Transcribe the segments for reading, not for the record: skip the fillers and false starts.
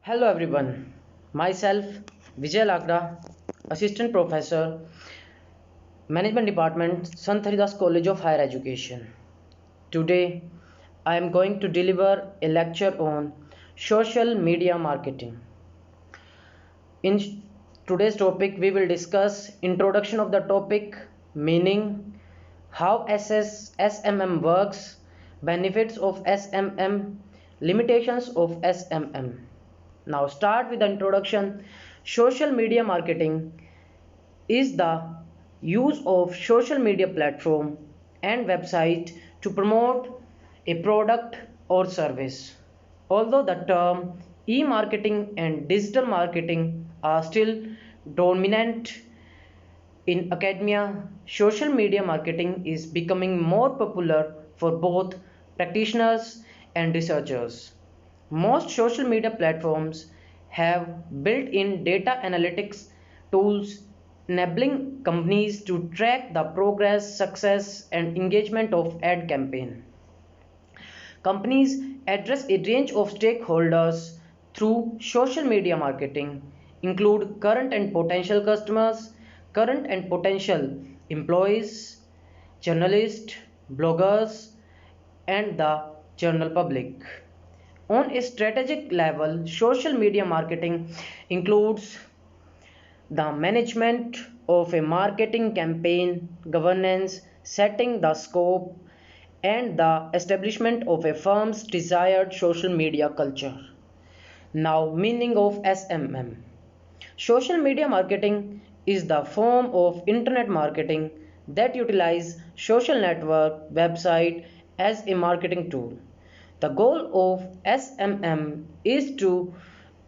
Hello everyone, myself Vijay Lakda, Assistant Professor, Management Department, Sant Haridas College of Higher Education. Today I am going to deliver a lecture on social media marketing. In today's topic we will discuss introduction of the topic, meaning, how SMM works, benefits of SMM, limitations of SMM. Now start with the introduction. Social media marketing is the use of social media platform and website to promote a product or service. Although the term e-marketing and digital marketing are still dominant in academia, social media marketing is becoming more popular for both practitioners and researchers. Most social media platforms have built in data analytics tools enabling companies to track the progress, success, and engagement of ad campaign. Companies address a range of stakeholders through social media marketing, include current and potential customers, current and potential employees, journalists, bloggers, and the general public. On a strategic level, social media marketing includes the management of a marketing campaign, governance, setting the scope, and the establishment of a firm's desired social media culture. Now, meaning of SMM. Social media marketing is the form of internet marketing that utilize social network website as a marketing tool. The goal of SMM is to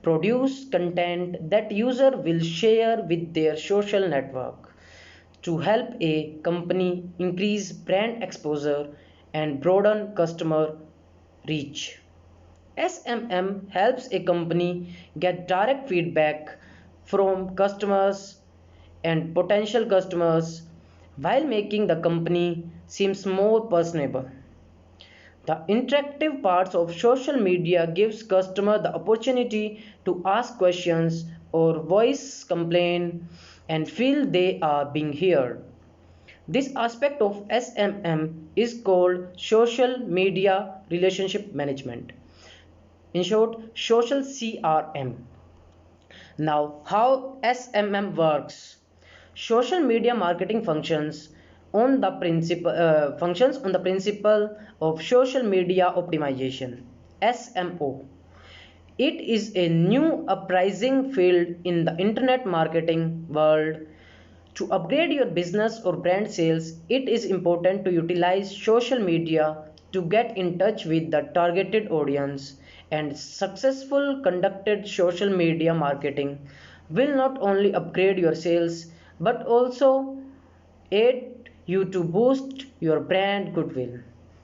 produce content that user will share with their social network to help a company increase brand exposure and broaden customer reach. SMM helps a company get direct feedback from customers and potential customers while making the company seems more personable. The interactive parts of social media gives customer the opportunity to ask questions or voice complaint and feel they are being heard. This aspect of SMM is called social media relationship management. In short, social CRM. Now, how SMM works? Social media marketing functions on the principle of social media optimization (SMO). It is a new uprising field in the internet marketing world. To upgrade your business or brand sales, it is important to utilize social media to get in touch with the targeted audience, and successful conducted social media marketing will not only upgrade your sales but also aid you to boost your brand goodwill.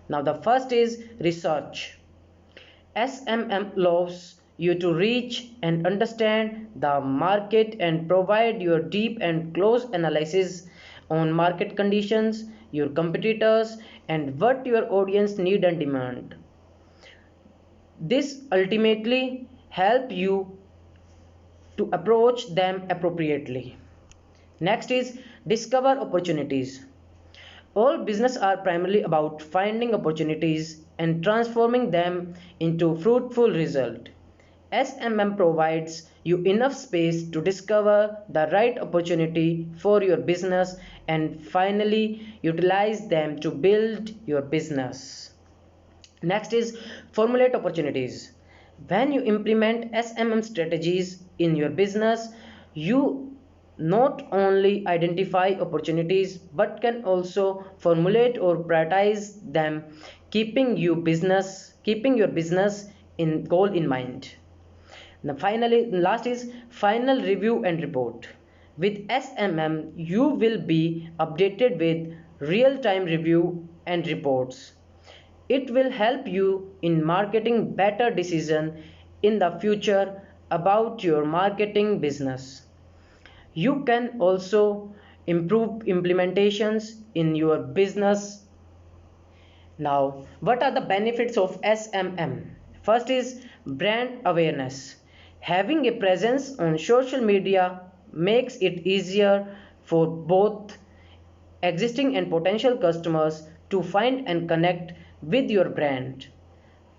Now, the first is research. SMM allows you to reach and understand the market and provide your deep and close analysis on market conditions, your competitors, and what your audience need and demand. This ultimately help you to approach them appropriately. Next is discover opportunities. All business are primarily about finding opportunities and transforming them into fruitful result. SMM provides you enough space to discover the right opportunity for your business and finally utilize them to build your business. Next is formulate opportunities. When you implement SMM strategies in your business, you not only identify opportunities but can also formulate or prioritize them, keeping your business in goal in mind. Now finally, last is final review and report. With SMM, you will be updated with real-time review and reports. It will help you in marketing better decision in the future about your marketing business. You can also improve implementations in your business. Now, what are the benefits of SMM? First is brand awareness. Having a presence on social media makes it easier for both existing and potential customers to find and connect with your brand.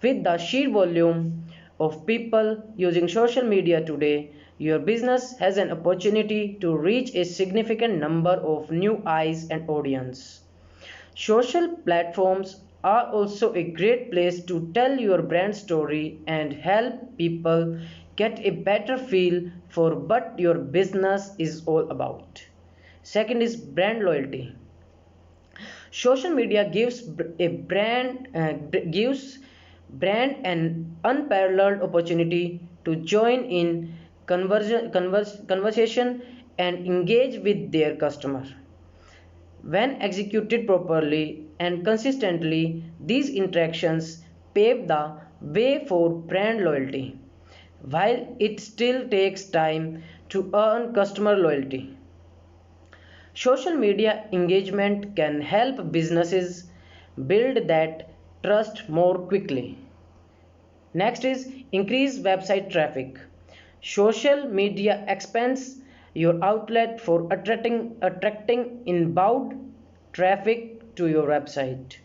With the sheer volume of people using social media today, your business has an opportunity to reach a significant number of new eyes and audience. Social platforms are also a great place to tell your brand story and help people get a better feel for what your business is all about. Second is brand loyalty. Social media gives brand an unparalleled opportunity to join in conversation and engage with their customer. When executed properly and consistently, these interactions pave the way for brand loyalty. While it still takes time to earn customer loyalty, social media engagement can help businesses build that trust more quickly. Next is increase website traffic. Social media expands your outlet for attracting inbound traffic to your website.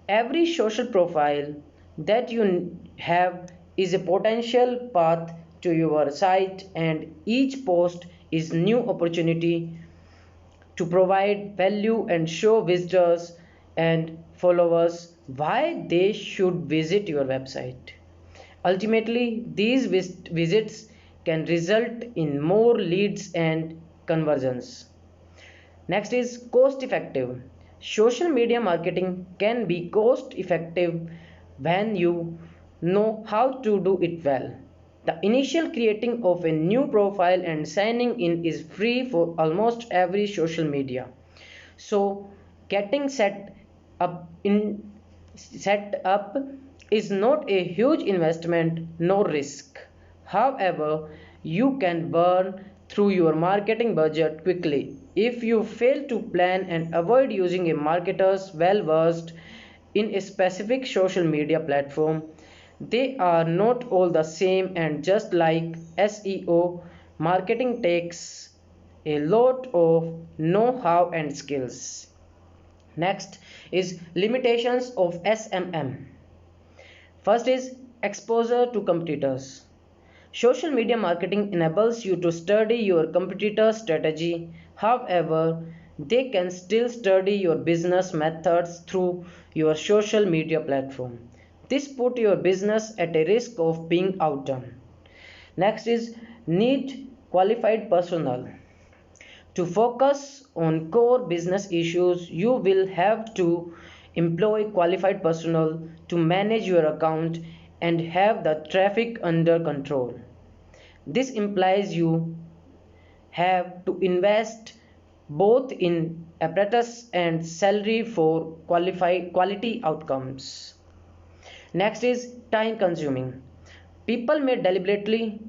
Every social profile that you have is a potential path to your site, and each post is new opportunity to provide value and show visitors and followers why they should visit your website. Ultimately, these visits can result in more leads and conversions. Next is cost effective. Social media marketing can be cost effective when you know how to do it well. The initial creating of a new profile and signing in is free for almost every social media. So getting set up is not a huge investment nor risk. However, you can burn through your marketing budget quickly if you fail to plan and avoid using a marketer's well versed in a specific social media platform. They are not all the same, and just like SEO, marketing takes a lot of know how and skills. Next is limitations of SMM. First is exposure to competitors. Social media marketing enables you to study your competitor's strategy. However, they can still study your business methods through your social media platform. This puts your business at a risk of being outdone. Next is need qualified personnel. To focus on core business issues, you will have to employ qualified personnel to manage your account and have the traffic under control. This implies you have to invest both in apparatus and salary for quality outcomes. Next is time consuming. People may deliberately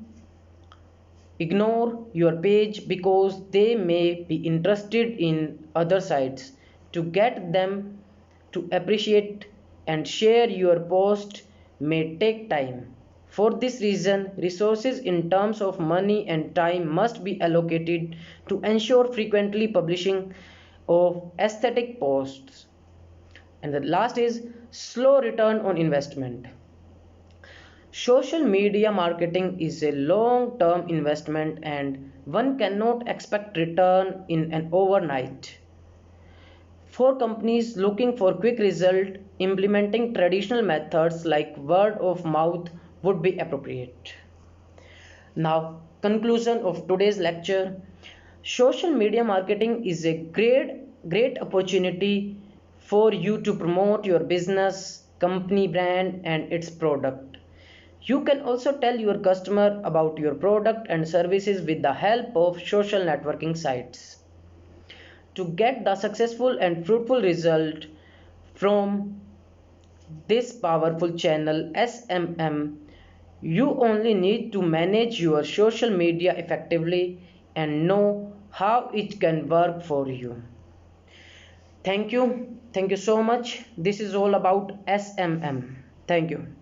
ignore your page because they may be interested in other sites. To get them to appreciate and share your post may take time. For this reason, resources in terms of money and time must be allocated to ensure frequently publishing of aesthetic posts. And the last is slow return on investment. Social media marketing is a long term investment and one cannot expect return in an overnight. For companies looking for quick result, implementing traditional methods like word of mouth would be appropriate. Now, conclusion of today's lecture. Social media marketing is a great opportunity for you to promote your business, company brand and its product. You can also tell your customer about your product and services with the help of social networking sites. To get the successful and fruitful result from this powerful channel SMM, you only need to manage your social media effectively and know how it can work for you. Thank you. Thank you so much. This is all about SMM. Thank you.